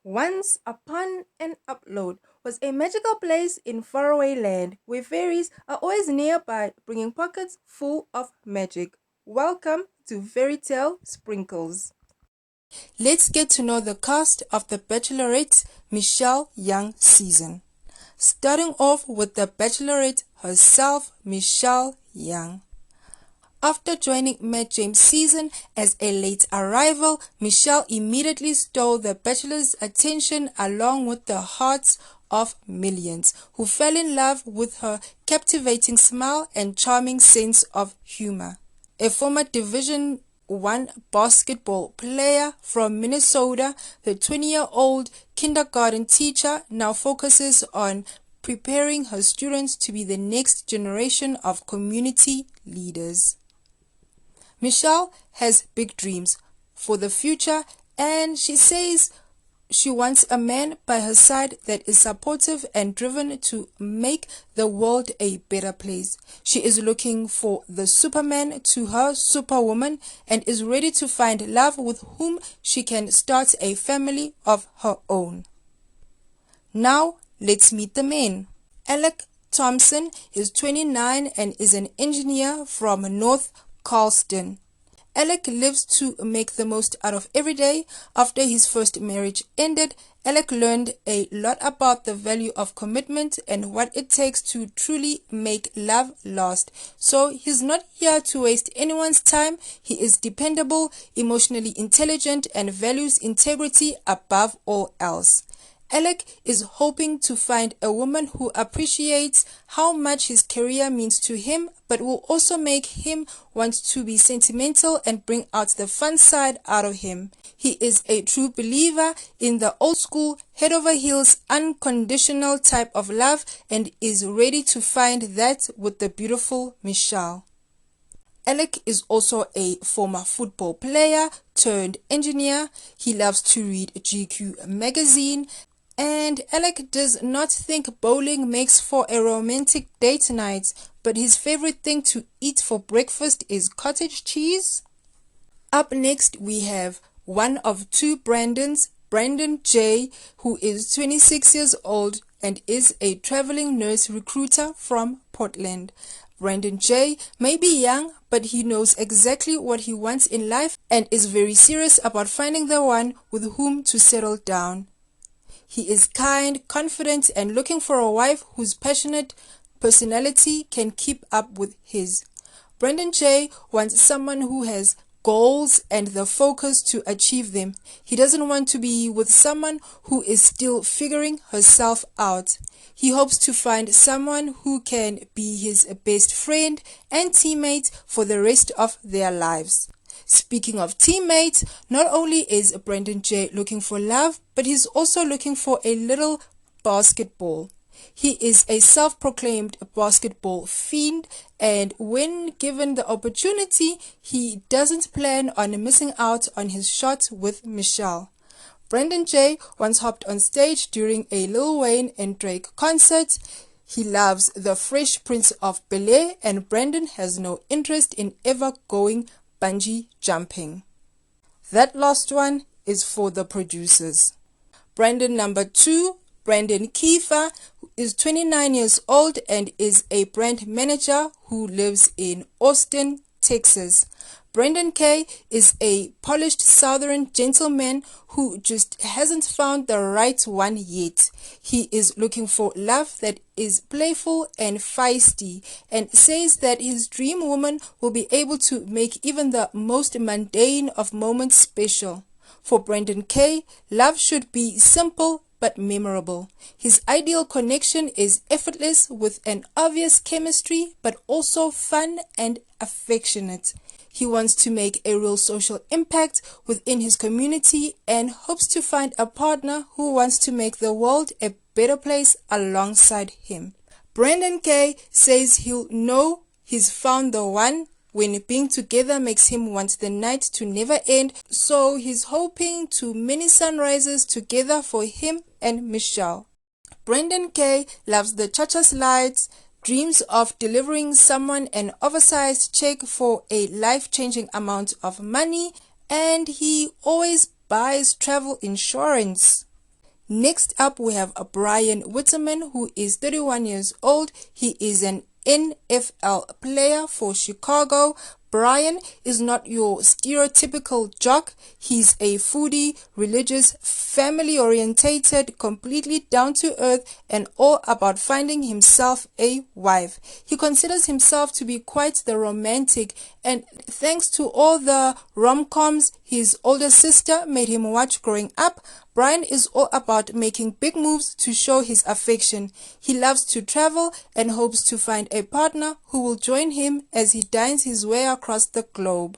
Once upon an upload was a magical place in faraway land where fairies are always nearby, bringing pockets full of magic. Welcome to Fairytale Sprinkles. Let's get to know the cast of the Bachelorette Michelle Young season. Starting off with the Bachelorette herself, Michelle Young. After joining Matt James' season as a late arrival, Michelle immediately stole the Bachelor's attention along with the hearts of millions, who fell in love with her captivating smile and charming sense of humor. A former Division I basketball player from Minnesota, the 20-year-old kindergarten teacher now focuses on preparing her students to be the next generation of community leaders. Michelle has big dreams for the future, and she says she wants a man by her side that is supportive and driven to make the world a better place. She is looking for the Superman to her Superwoman and is ready to find love with whom she can start a family of her own. Now, let's meet the men. Alec Thompson is 29 and is an engineer from North Carlston. Alec lives to make the most out of every day. After his first marriage ended, Alec learned a lot about the value of commitment and what it takes to truly make love last. So he's not here to waste anyone's time. He is dependable, emotionally intelligent, and values integrity above all else. Alec is hoping to find a woman who appreciates how much his career means to him, but will also make him want to be sentimental and bring out the fun side out of him. He is a true believer in the old school, head over heels, unconditional type of love and is ready to find that with the beautiful Michelle. Alec is also a former football player turned engineer. He loves to read GQ magazine. And Alec does not think bowling makes for a romantic date night, but his favorite thing to eat for breakfast is cottage cheese. Up next, we have one of two Brandons, Brandon J., who is 26 years old and is a traveling nurse recruiter from Portland. Brandon J. may be young, but he knows exactly what he wants in life and is very serious about finding the one with whom to settle down. He is kind, confident, and looking for a wife whose passionate personality can keep up with his. Brandon J. wants someone who has goals and the focus to achieve them. He doesn't want to be with someone who is still figuring herself out. He hopes to find someone who can be his best friend and teammate for the rest of their lives. Speaking of teammates, not only is Brandon J. looking for love, but he's also looking for a little basketball. He is a self-proclaimed basketball fiend, and when given the opportunity, he doesn't plan on missing out on his shot with Michelle. Brandon J. once hopped on stage during a Lil Wayne and Drake concert. He loves the Fresh Prince of Bel-Air, and Brandon has no interest in ever going bungee jumping. That last one is for the producers. Brandon number 2, Brandon Kiefer, is 29 years old and is a brand manager who lives in Austin, Texas. Brandon K is a polished southern gentleman who just hasn't found the right one yet. He is looking for love that is playful and feisty and says that his dream woman will be able to make even the most mundane of moments special. For Brandon K, love should be simple but memorable. His ideal connection is effortless with an obvious chemistry but also fun and affectionate. He wants to make a real social impact within his community and hopes to find a partner who wants to make the world a better place alongside him. Brandon K says he'll know he's found the one when being together makes him want the night to never end, so he's hoping to many sunrises together for him and Michelle. Brandon K loves the cha-cha slides, dreams of delivering someone an oversized check for a life-changing amount of money, and he always buys travel insurance. Next up, we have Brian Whitterman, who is 31 years old. He is an NFL player for Chicago. Brian is not your stereotypical jock. He's a foodie, religious, family-orientated, completely down-to-earth, and all about finding himself a wife. He considers himself to be quite the romantic, and thanks to all the rom-coms his older sister made him watch growing up, Brian is all about making big moves to show his affection. He loves to travel and hopes to find a partner who will join him as he dines his way across the globe.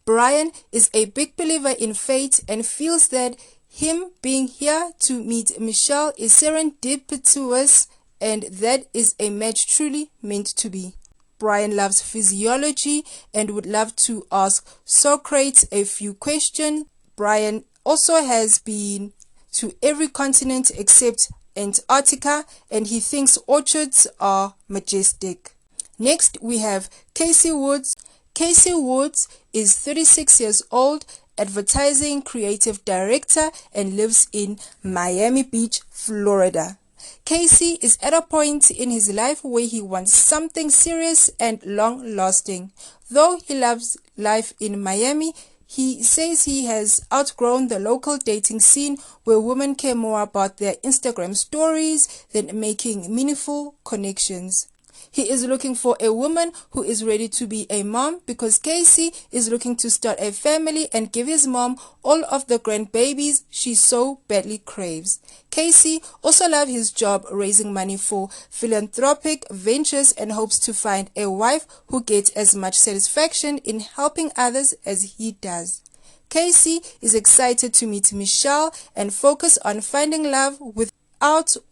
Brian is a big believer in fate and feels that him being here to meet Michelle is serendipitous, and that is a match truly meant to be. Brian loves physiology and would love to ask Socrates a few questions. Brian also has been to every continent except Antarctica, and he thinks orchids are majestic. Next, we have Casey Woods. Casey Woods is 36 years old, advertising creative director, and lives in Miami Beach, Florida. Casey is at a point in his life where he wants something serious and long-lasting. Though he loves life in Miami, he says he has outgrown the local dating scene where women care more about their Instagram stories than making meaningful connections. He is looking for a woman who is ready to be a mom because Casey is looking to start a family and give his mom all of the grandbabies she so badly craves. Casey also loves his job raising money for philanthropic ventures and hopes to find a wife who gets as much satisfaction in helping others as he does. Casey is excited to meet Michelle and focus on finding love without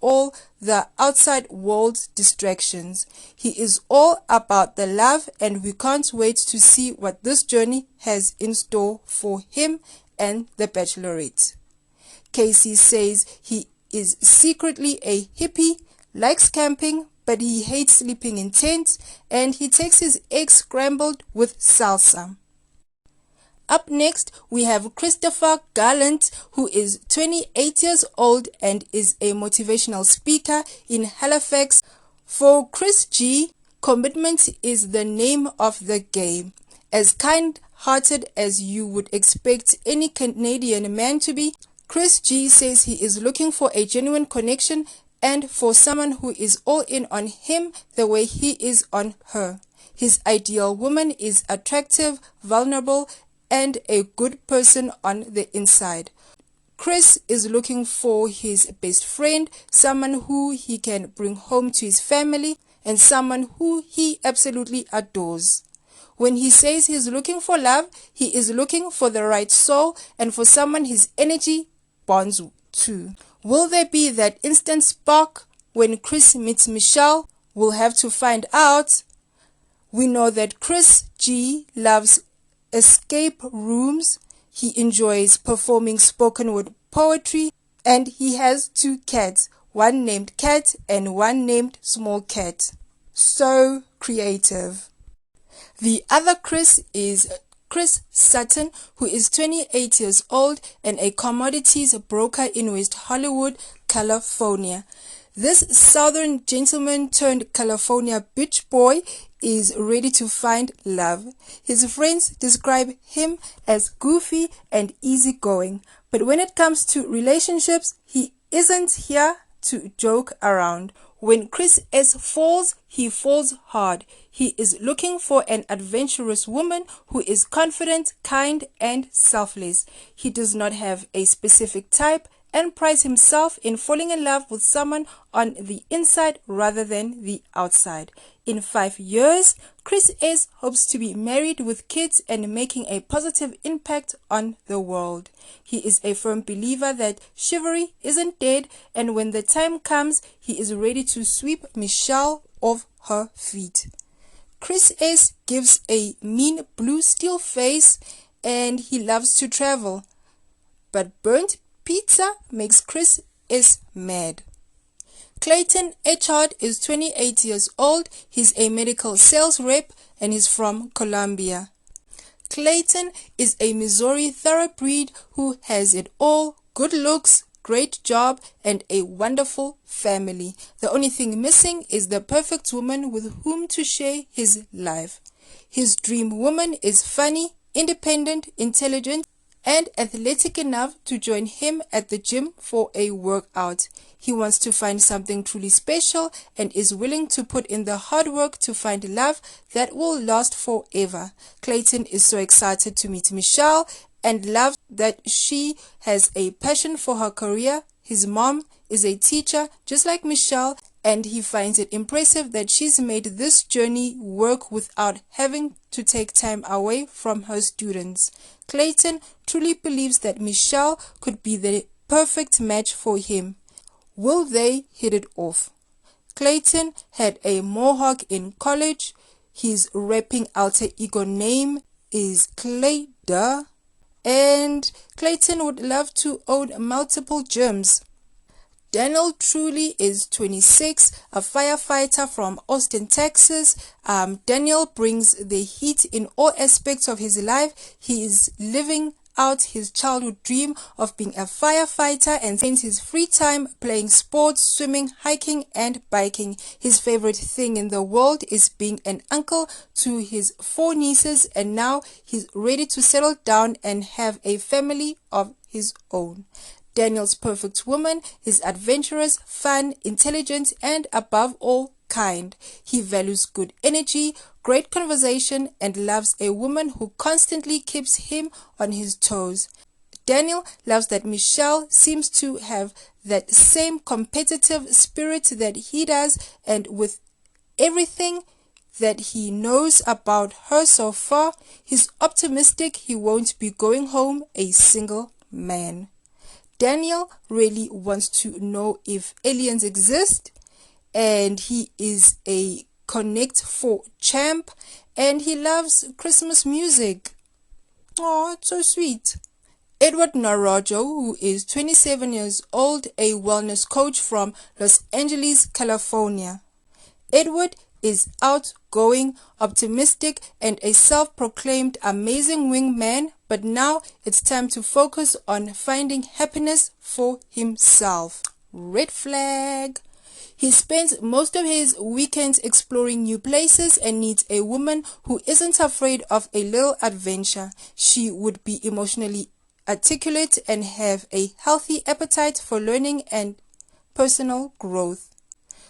all the outside world distractions. He is all about the love, and we can't wait to see what this journey has in store for him and the Bachelorette. Casey says he is secretly a hippie, likes camping, but he hates sleeping in tents, and he takes his eggs scrambled with salsa. Up next, we have Christopher Gallant, who is 28 years old and is a motivational speaker in Halifax. For Chris G, commitment is the name of the game. As kind-hearted as you would expect any Canadian man to be, Chris G says he is looking for a genuine connection and for someone who is all in on him the way he is on her. His ideal woman is attractive, vulnerable, and a good person on the inside. Chris is looking for his best friend, someone who he can bring home to his family, and someone who he absolutely adores. When he says he's looking for love, he is looking for the right soul and for someone his energy bonds to. Will there be that instant spark when Chris meets Michelle? We'll have to find out. We know that Chris G loves escape rooms, he enjoys performing spoken word poetry, and he has 2 cats, one named Cat and one named Small Cat. So creative. The other Chris is Chris Sutton, who is 28 years old and a commodities broker in West Hollywood, California. This southern gentleman turned California beach boy is ready to find love. His friends describe him as goofy and easygoing, but when it comes to relationships, he isn't here to joke around. When Chris S falls, he falls hard. He is looking for an adventurous woman who is confident, kind, and selfless. He does not have a specific type and prides himself in falling in love with someone on the inside rather than the outside. In 5 years, Chris S hopes to be married with kids and making a positive impact on the world. He is a firm believer that chivalry isn't dead, and when the time comes, he is ready to sweep Michelle off her feet. Chris S gives a mean blue steel face and he loves to travel, but burnt pizza makes Chris S mad. Clayton Echard is 28 years old. He's a medical sales rep and he's from Colombia. Clayton is a Missouri thoroughbred who has it all: good looks, great job and a wonderful family. The only thing missing is the perfect woman with whom to share his life. His dream woman is funny, independent, intelligent, and athletic enough to join him at the gym for a workout. He wants to find something truly special and is willing to put in the hard work to find love that will last forever. Clayton is so excited to meet Michelle and loves that she has a passion for her career. His mom is a teacher just like Michelle, and he finds it impressive that she's made this journey work without having to take time away from her students. Clayton truly believes that Michelle could be the perfect match for him. Will they hit it off? Clayton had a mohawk in college. His rapping alter ego name is Clayda, and Clayton would love to own multiple gyms. Daniel truly is 26, a firefighter from Austin, Texas. Daniel brings the heat in all aspects of his life. He is living out his childhood dream of being a firefighter and spends his free time playing sports, swimming, hiking, and biking. His favorite thing in the world is being an uncle to his 4 nieces, and now he's ready to settle down and have a family of his own. Daniel's perfect woman is adventurous, fun, intelligent, and above all, kind. He values good energy, great conversation, and loves a woman who constantly keeps him on his toes. Daniel loves that Michelle seems to have that same competitive spirit that he does, and with everything that he knows about her so far, he's optimistic he won't be going home a single man. Daniel really wants to know if aliens exist, and he is a Connect 4 champ, and he loves Christmas music. Oh, it's so sweet. Edward Narajo, who is 27 years old, a wellness coach from Los Angeles, California. Edward is outgoing, optimistic, and a self-proclaimed amazing wingman, but now it's time to focus on finding happiness for himself. Red flag. He spends most of his weekends exploring new places and needs a woman who isn't afraid of a little adventure. She would be emotionally articulate and have a healthy appetite for learning and personal growth.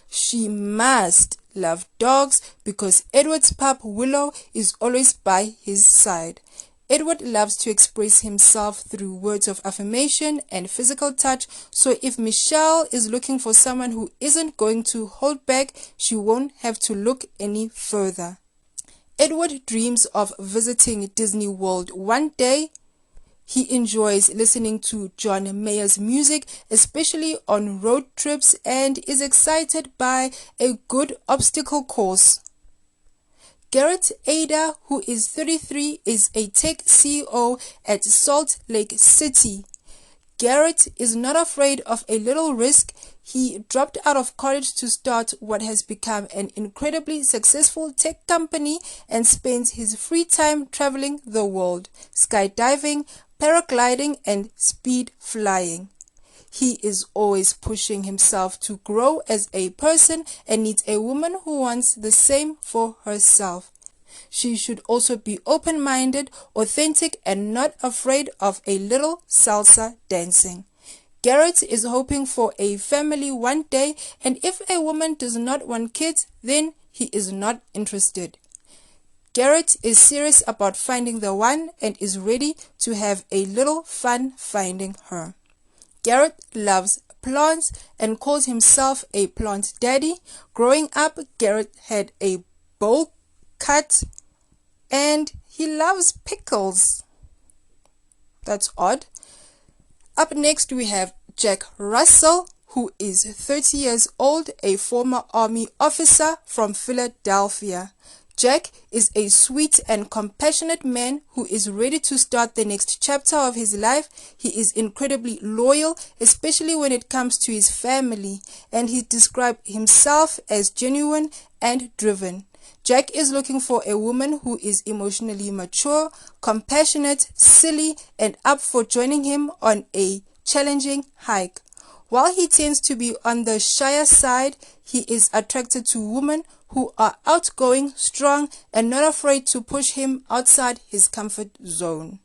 She must love dogs because Edward's pup Willow is always by his side. Edward loves to express himself through words of affirmation and physical touch, so if Michelle is looking for someone who isn't going to hold back, she won't have to look any further. Edward dreams of visiting Disney World one day. He enjoys listening to John Mayer's music, especially on road trips, and is excited by a good obstacle course. Garrett Ada, who is 33, is a tech CEO at Salt Lake City. Garrett is not afraid of a little risk. He dropped out of college to start what has become an incredibly successful tech company and spends his free time traveling the world, skydiving, paragliding, and speed flying. He is always pushing himself to grow as a person and needs a woman who wants the same for herself. She should also be open-minded, authentic, and not afraid of a little salsa dancing. Garrett is hoping for a family one day, and if a woman does not want kids, then he is not interested. Garrett is serious about finding the one and is ready to have a little fun finding her. Garrett loves plants and calls himself a plant daddy. Growing up, Garrett had a bowl cut and he loves pickles. That's odd. Up next we have Jack Russell, who is 30 years old, a former Army officer from Philadelphia. Jack is a sweet and compassionate man who is ready to start the next chapter of his life. He is incredibly loyal, especially when it comes to his family, and he described himself as genuine and driven. Jack is looking for a woman who is emotionally mature, compassionate, silly, and up for joining him on a challenging hike. While he tends to be on the shyer side, he is attracted to women who are outgoing, strong, and not afraid to push him outside his comfort zone.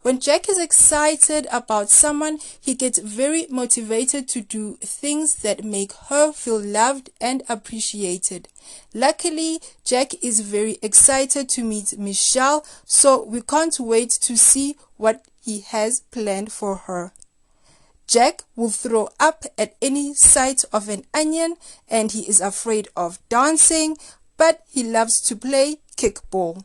When Jack is excited about someone, he gets very motivated to do things that make her feel loved and appreciated. Luckily, Jack is very excited to meet Michelle, so we can't wait to see what he has planned for her. Jack will throw up at any sight of an onion, and he is afraid of dancing, but he loves to play kickball.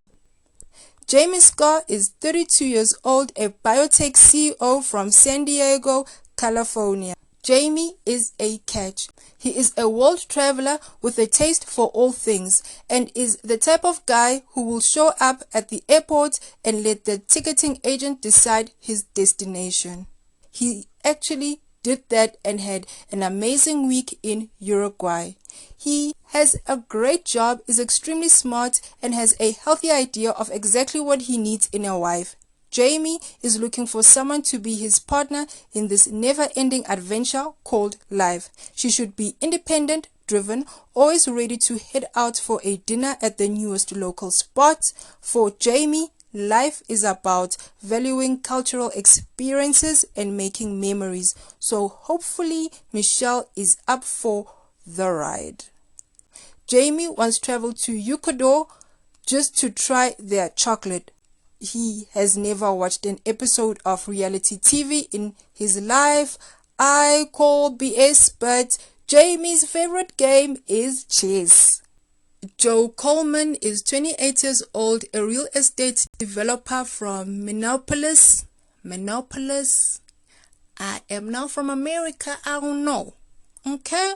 Jamie Scott is 32 years old, a biotech CEO from San Diego, California. Jamie is a catch. He is a world traveler with a taste for all things and is the type of guy who will show up at the airport and let the ticketing agent decide his destination. He actually did that and had an amazing week in Uruguay. He has a great job, is extremely smart, and has a healthy idea of exactly what he needs in a wife. Jamie is looking for someone to be his partner in this never-ending adventure called life. She should be independent, driven, always ready to head out for a dinner at the newest local spot. For Jamie, life is about valuing cultural experiences and making memories. So hopefully Michelle is up for the ride. Jamie once traveled to Ecuador just to try their chocolate. He has never watched an episode of reality TV in his life. I call BS, but Jamie's favorite game is chess. Joe Coleman is 28 years old, a real estate developer from Minneapolis. I am not from America, I don't know. Okay.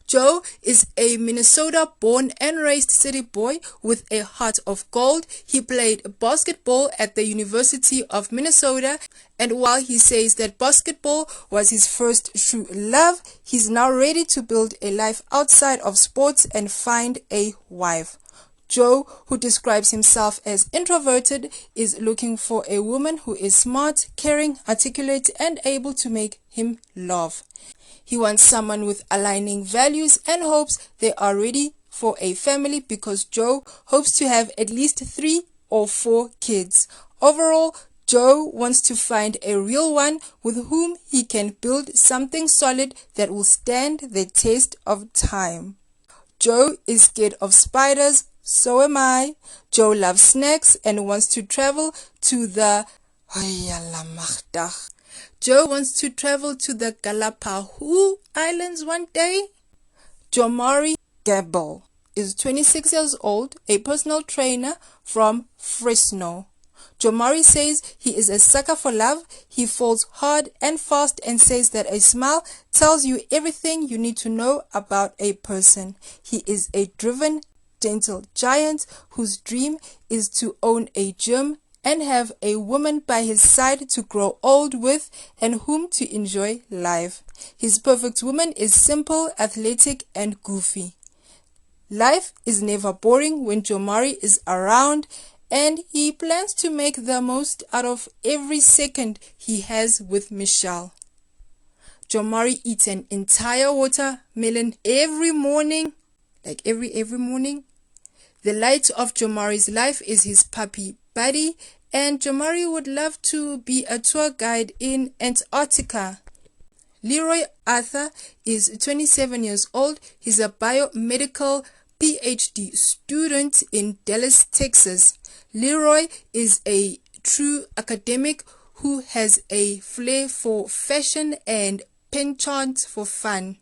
Joe is a Minnesota-born and raised city boy with a heart of gold. He played basketball at the University of Minnesota, and while he says that basketball was his first true love, he's now ready to build a life outside of sports and find a wife. Joe, who describes himself as introverted, is looking for a woman who is smart, caring, articulate, and able to make him laugh. He wants someone with aligning values and hopes they are ready for a family because Joe hopes to have at least 3 or 4 kids. Overall, Joe wants to find a real one with whom he can build something solid that will stand the test of time. Joe is scared of spiders, so am I. Joe loves snacks and wants to travel to the Joe wants to travel to the Galapagos Islands one day. Jomari Gabel is 26 years old, a personal trainer from Fresno. Jomari says he is a sucker for love. He falls hard and fast and says that a smile tells you everything you need to know about a person. He is a driven, gentle giant whose dream is to own a gym and have a woman by his side to grow old with and whom to enjoy life. His perfect woman is simple, athletic, and goofy. Life is never boring when Jomari is around, and he plans to make the most out of every second he has with Michelle. Jomari eats an entire watermelon every morning, like every morning. The light of Jomari's life is his puppy Buddy, and Jomari would love to be a tour guide in Antarctica. Leroy Arthur is 27 years old. He's a biomedical PhD student in Dallas, Texas. Leroy is a true academic who has a flair for fashion and penchant for fun.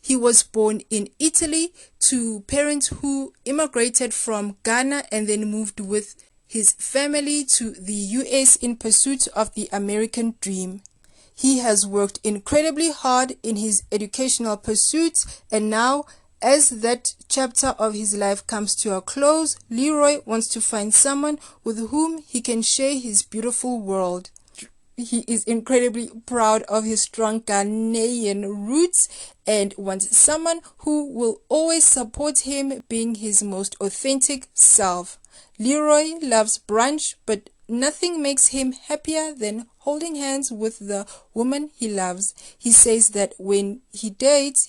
He was born in Italy to parents who immigrated from Ghana and then moved with his family to the US in pursuit of the American dream. He has worked incredibly hard in his educational pursuits, and now, as that chapter of his life comes to a close, Leroy wants to find someone with whom he can share his beautiful world. He is incredibly proud of his strong Ghanaian roots and wants someone who will always support him being his most authentic self. Leroy loves brunch but nothing makes him happier than holding hands with the woman he loves. He says that when he dates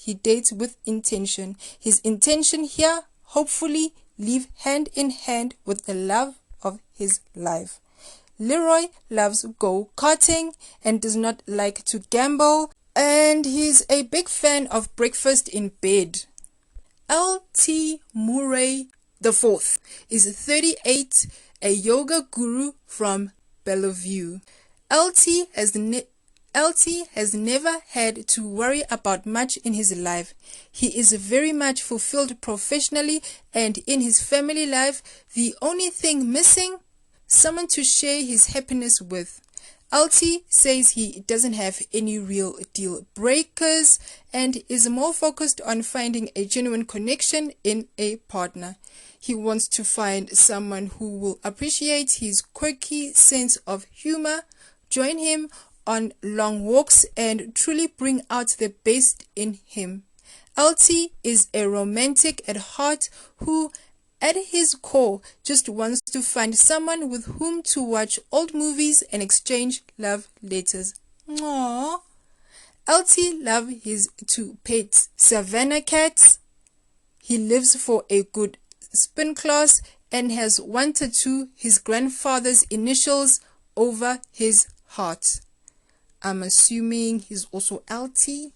with intention. His intention here, hopefully, live hand in hand with the love of his life. Leroy loves go-karting and does not like to gamble, and he's a big fan of breakfast in bed. L.T. Murray IV is 38, a yoga guru from Bellevue. LT has never had to worry about much in his life. He is very much fulfilled professionally, and in his family life, the only thing missing, someone to share his happiness with. LT says he doesn't have any real deal breakers and is more focused on finding a genuine connection in a partner. He wants to find someone who will appreciate his quirky sense of humor, join him on long walks, and truly bring out the best in him. LT is a romantic at heart who, at his core, just wants to find someone with whom to watch old movies and exchange love letters. Aww. LT loves his two pets, Savannah cats. He lives for a good spin class and has one tattoo his grandfather's initials over his heart. I'm assuming he's also LT.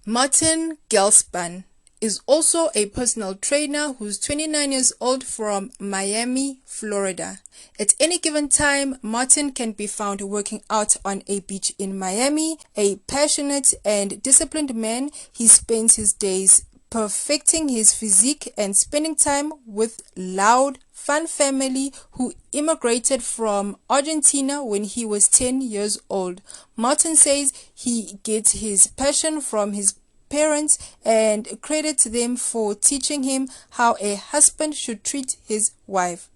Martin Gelspan is also a personal trainer who's 29 years old from Miami, Florida. At any given time, Martin can be found working out on a beach in Miami. A passionate and disciplined man, he spends his days perfecting his physique and spending time with loud, fun family who immigrated from Argentina when he was 10 years old. Martin says he gets his passion from his parents and credits them for teaching him how a husband should treat his wife.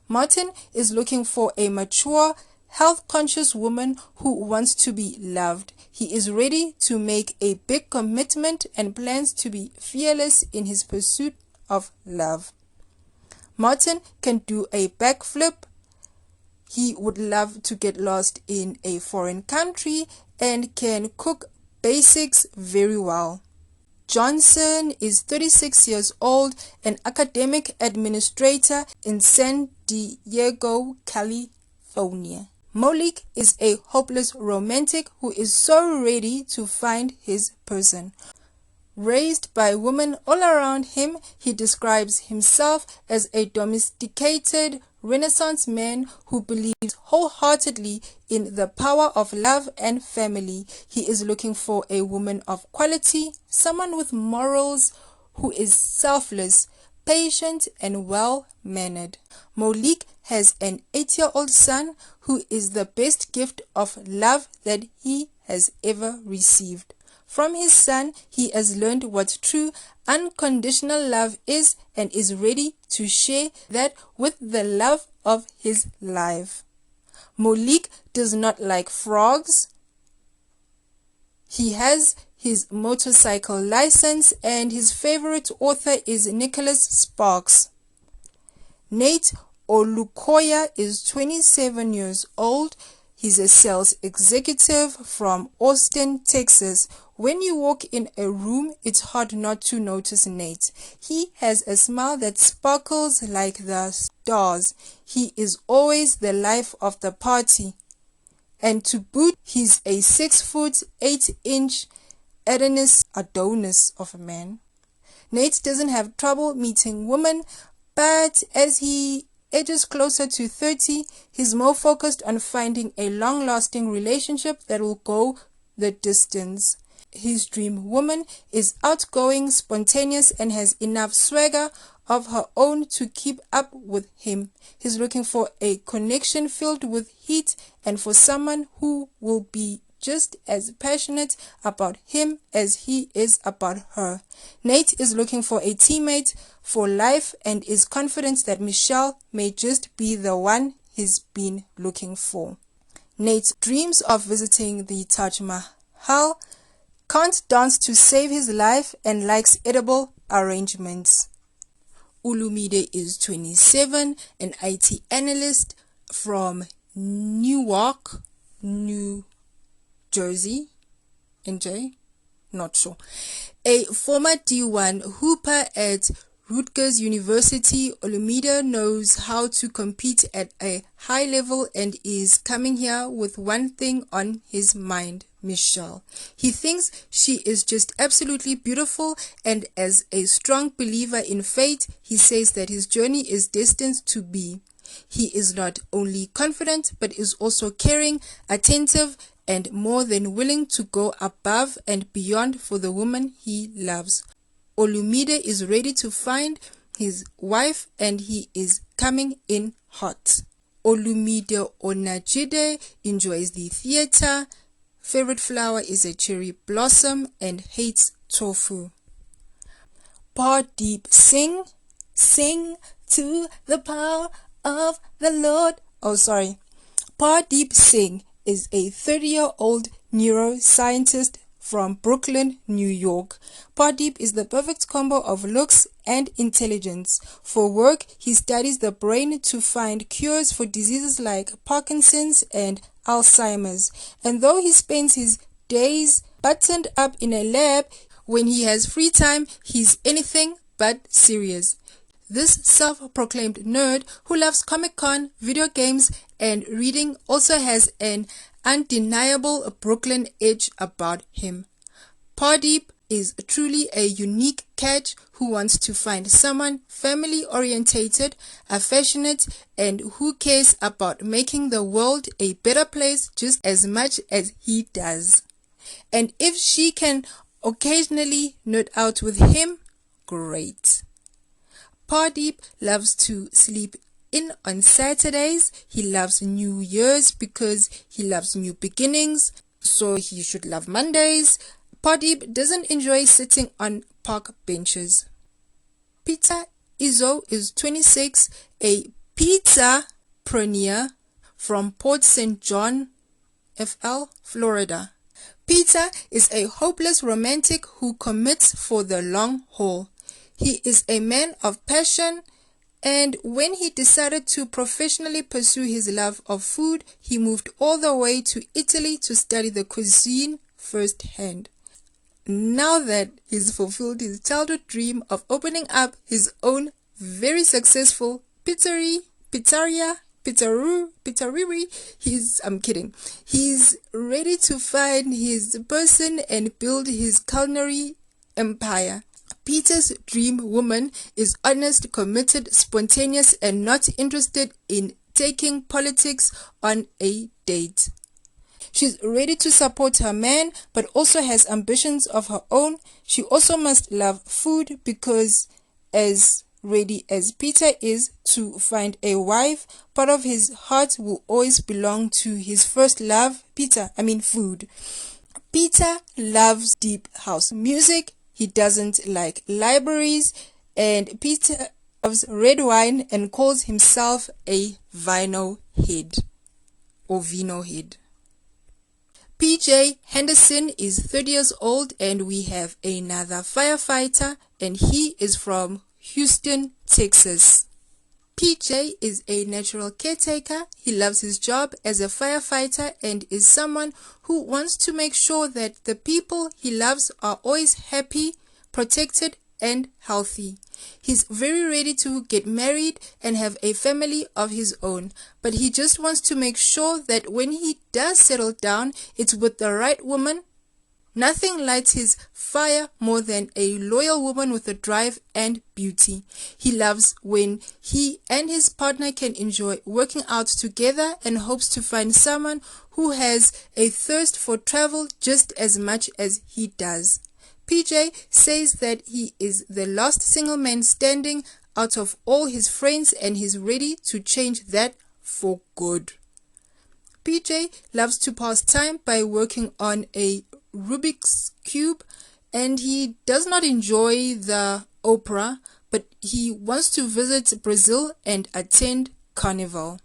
Martin is looking for a mature, health-conscious woman who wants to be loved. He is ready to make a big commitment and plans to be fearless in his pursuit of love. Martin can do a backflip. He would love to get lost in a foreign country and can cook basics very well. Johnson is 36 years old, an academic administrator in San Diego, California. Malik is a hopeless romantic who is so ready to find his person. Raised by women all around him, he describes himself as a domesticated Renaissance man who believes wholeheartedly in the power of love and family. He is looking for a woman of quality, someone with morals, who is selfless, patient, and well-mannered. Malik has an 8-year-old son who is the best gift of love that he has ever received. From his son, he has learned what true, unconditional love is and is ready to share that with the love of his life. Malik does not like frogs. He has his motorcycle license and his favorite author is Nicholas Sparks. Nate Olukoya is 27 years old. He's a sales executive from Austin, Texas. When you walk in a room, it's hard not to notice Nate. He has a smile that sparkles like the stars. He is always the life of the party. And to boot, he's a 6'8" Adonis of a man. Nate doesn't have trouble meeting women, but as he edges closer to 30, he's more focused on finding a long-lasting relationship that will go the distance. His dream woman is outgoing, spontaneous, and has enough swagger of her own to keep up with him. He's looking for a connection filled with heat and for someone who will be just as passionate about him as he is about her. Nate is looking for a teammate for life and is confident that Michelle may just be the one he's been looking for. Nate dreams of visiting the Taj Mahal, can't dance to save his life, and likes edible arrangements. Ulumide is 27, an IT analyst from Newark, New Jersey, NJ, not sure. A former D1 hooper at Rutgers University, Olumide knows how to compete at a high level and is coming here with one thing on his mind: Michelle. He thinks she is just absolutely beautiful, and as a strong believer in fate, he says that his journey is destined to be. He is not only confident, but is also caring, attentive, and more than willing to go above and beyond for the woman he loves. Olumide is ready to find his wife, and he is coming in hot. Olumide Onajide enjoys the theater. Favorite flower is a cherry blossom and hates tofu. Pardeep Singh, sing to the power of the Lord. Pardeep Singh is a 30-year-old neuroscientist from Brooklyn, New York. Pardeep is the perfect combo of looks and intelligence. For work, he studies the brain to find cures for diseases like Parkinson's and Alzheimer's. And though he spends his days buttoned up in a lab, when he has free time, he's anything but serious. This self-proclaimed nerd who loves Comic-Con, video games, and reading also has an undeniable Brooklyn edge about him. Pardeep is truly a unique catch who wants to find someone family-orientated, affectionate, and who cares about making the world a better place just as much as he does. And if she can occasionally nerd out with him, great. Pardeep loves to sleep in on Saturdays. He loves New Year's because he loves new beginnings, so he should love Mondays. Pardeep doesn't enjoy sitting on park benches. Peter Izzo is 26, a pizza-preneur from Port St. John, FL, Florida. Peter is a hopeless romantic who commits for the long haul. He is a man of passion, and when he decided to professionally pursue his love of food, he moved all the way to Italy to study the cuisine firsthand. Now that he's fulfilled his childhood dream of opening up his own very successful pizzeria, he's ready to find his person and build his culinary empire. Peter's dream woman is honest, committed, spontaneous, and not interested in taking politics on a date. She's ready to support her man, but also has ambitions of her own. She also must love food because, as ready as Peter is to find a wife, part of his heart will always belong to his first love, food. Peter loves deep house music. He doesn't like libraries, and Peter loves red wine and calls himself a vino head. PJ Henderson is 30 years old, and we have another firefighter, and he is from Houston, Texas. PJ is a natural caretaker. He loves his job as a firefighter and is someone who wants to make sure that the people he loves are always happy, protected, and healthy. He's very ready to get married and have a family of his own, but he just wants to make sure that when he does settle down, it's with the right woman. Nothing lights his fire more than a loyal woman with a drive and beauty. He loves when he and his partner can enjoy working out together and hopes to find someone who has a thirst for travel just as much as he does. PJ says that he is the last single man standing out of all his friends, and he's ready to change that for good. PJ loves to pass time by working on a Rubik's Cube, and he does not enjoy the opera, but he wants to visit Brazil and attend Carnival.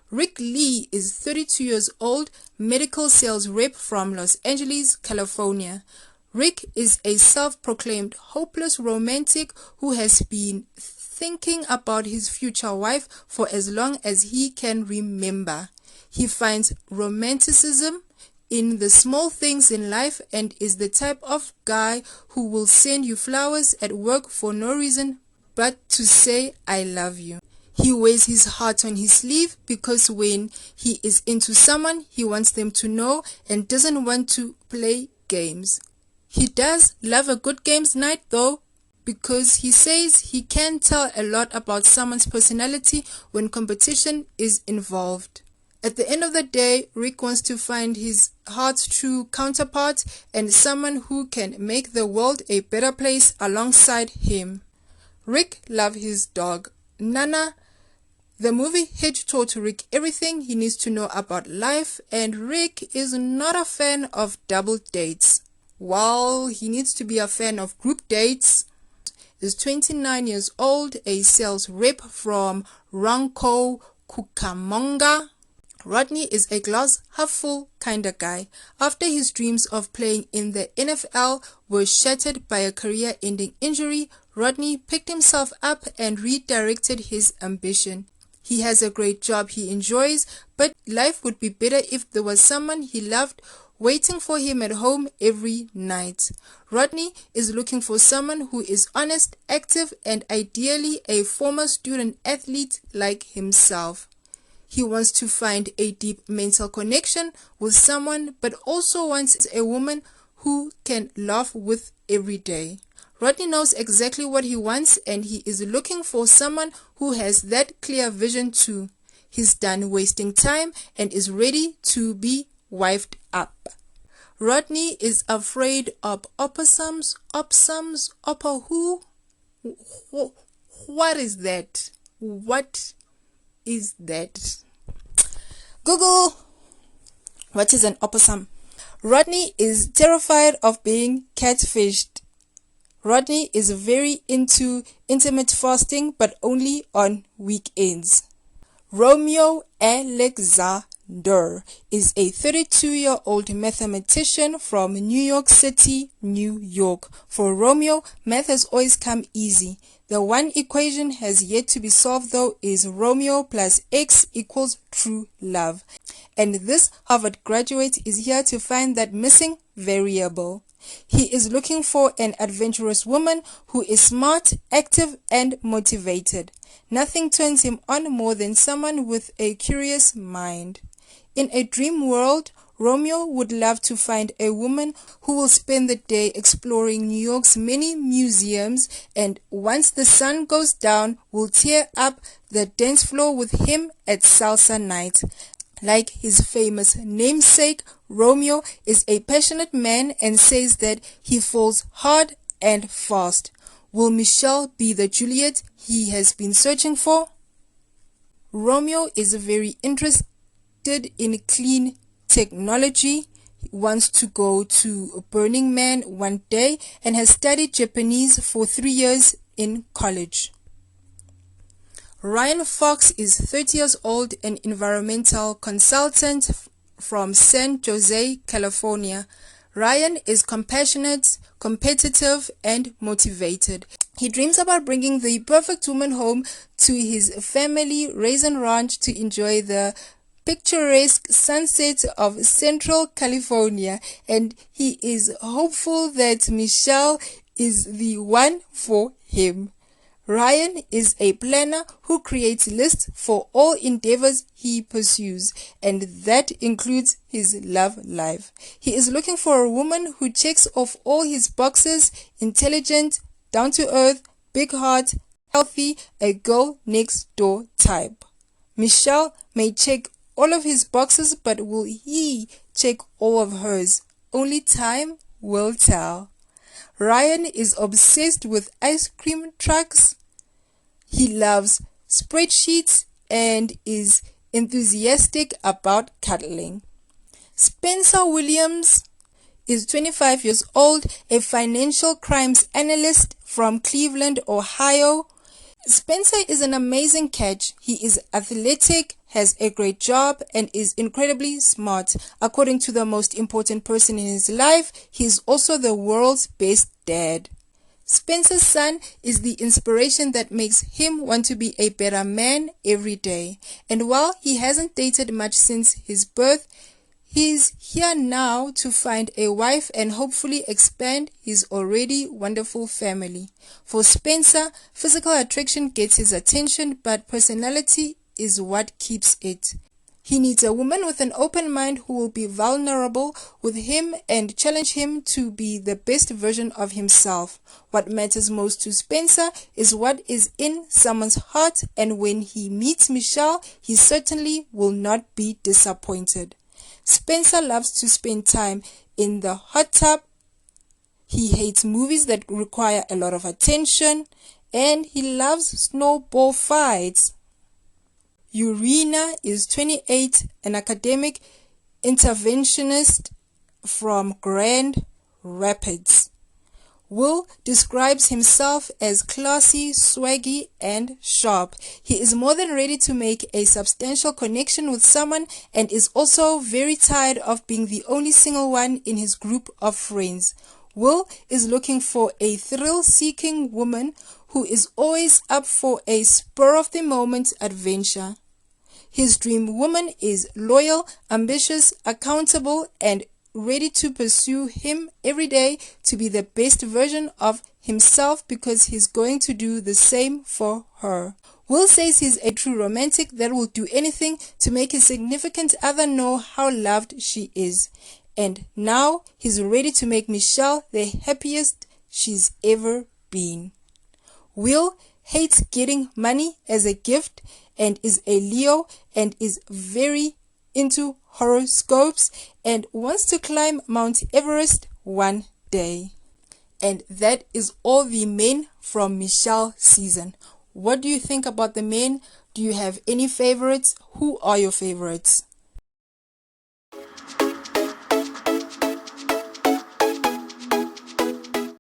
Rick Lee is 32 years old, medical sales rep from Los Angeles, California. Rick is a self-proclaimed hopeless romantic who has been thinking about his future wife for as long as he can remember. He finds romanticism in the small things in life and is the type of guy who will send you flowers at work for no reason but to say I love you. He wears his heart on his sleeve because when he is into someone, he wants them to know and doesn't want to play games. He does love a good games night though, because he says he can tell a lot about someone's personality when competition is involved. At the end of the day, Rick wants to find his heart's true counterpart and someone who can make the world a better place alongside him. Rick loves his dog, Nana. The movie Hitch taught Rick everything he needs to know about life, and Rick is not a fan of double dates. While he needs to be a fan of group dates, is 29 years old, a sales rep from Ranko Cucamonga. Rodney is a glass half full kind of guy. After his dreams of playing in the NFL were shattered by a career-ending injury, Rodney picked himself up and redirected his ambition. He has a great job he enjoys, but life would be better if there was someone he loved waiting for him at home every night. Rodney is looking for someone who is honest, active, and ideally a former student athlete like himself. He wants to find a deep mental connection with someone, but also wants a woman who can laugh with every day. Rodney knows exactly what he wants, and he is looking for someone who has that clear vision too. He's done wasting time and is ready to be wifed up. Rodney is afraid of opossums. Who? What is that? What is that? Google, what is an opossum? Rodney is terrified of being catfished. Rodney is very into intermittent fasting, but only on weekends. Romeo Alexander is a 32-year-old mathematician from New York City, New York. For Romeo, math has always come easy. The one equation has yet to be solved though is Romeo plus X equals true love. And this Harvard graduate is here to find that missing variable. He is looking for an adventurous woman who is smart, active, and motivated. Nothing turns him on more than someone with a curious mind. In a dream world, Romeo would love to find a woman who will spend the day exploring New York's many museums and once the sun goes down will tear up the dance floor with him at salsa night. Like his famous namesake, Romeo is a passionate man and says that he falls hard and fast. Will Michelle be the Juliet he has been searching for? Romeo is very interested in clean technology. He wants to go to Burning Man one day and has studied Japanese for 3 years in college. Ryan Fox is 30 years old, an environmental consultant from San Jose, California. Ryan is compassionate, competitive, and motivated. He dreams about bringing the perfect woman home to his family Raisin Ranch to enjoy the picturesque sunset of Central California, and he is hopeful that Michelle is the one for him. Ryan is a planner who creates lists for all endeavors he pursues, and that includes his love life. He is looking for a woman who checks off all his boxes: intelligent, down to earth, big heart, healthy, a girl next door type. Michelle may check all of his boxes, but will he check all of hers? Only time will tell. Ryan is obsessed with ice cream trucks. He loves spreadsheets and is enthusiastic about cuddling. Spencer Williams is 25 years old, a financial crimes analyst from Cleveland, Ohio. Spencer is an amazing catch. He is athletic, has a great job, and is incredibly smart. According to the most important person in his life, he is also the world's best dad. Spencer's son is the inspiration that makes him want to be a better man every day. And while he hasn't dated much since his birth, he's here now to find a wife and hopefully expand his already wonderful family. For Spencer, physical attraction gets his attention, but personality is what keeps it. He needs a woman with an open mind who will be vulnerable with him and challenge him to be the best version of himself. What matters most to Spencer is what is in someone's heart, and when he meets Michelle, he certainly will not be disappointed. Spencer loves to spend time in the hot tub. He hates movies that require a lot of attention, and he loves snowball fights. Urena is 28, an academic interventionist from Grand Rapids. Will describes himself as classy, swaggy, and sharp. He is more than ready to make a substantial connection with someone and is also very tired of being the only single one in his group of friends. Will is looking for a thrill-seeking woman who is always up for a spur-of-the-moment adventure. His dream woman is loyal, ambitious, accountable, and ready to pursue him every day to be the best version of himself because he's going to do the same for her. Will says he's a true romantic that will do anything to make his significant other know how loved she is. And now he's ready to make Michelle the happiest she's ever been. Will hates getting money as a gift and is a Leo and is very into horoscopes and wants to climb Mount Everest one day. And that is all the men from Michelle season. What do you think about the men? Do you have any favorites? Who are your favorites?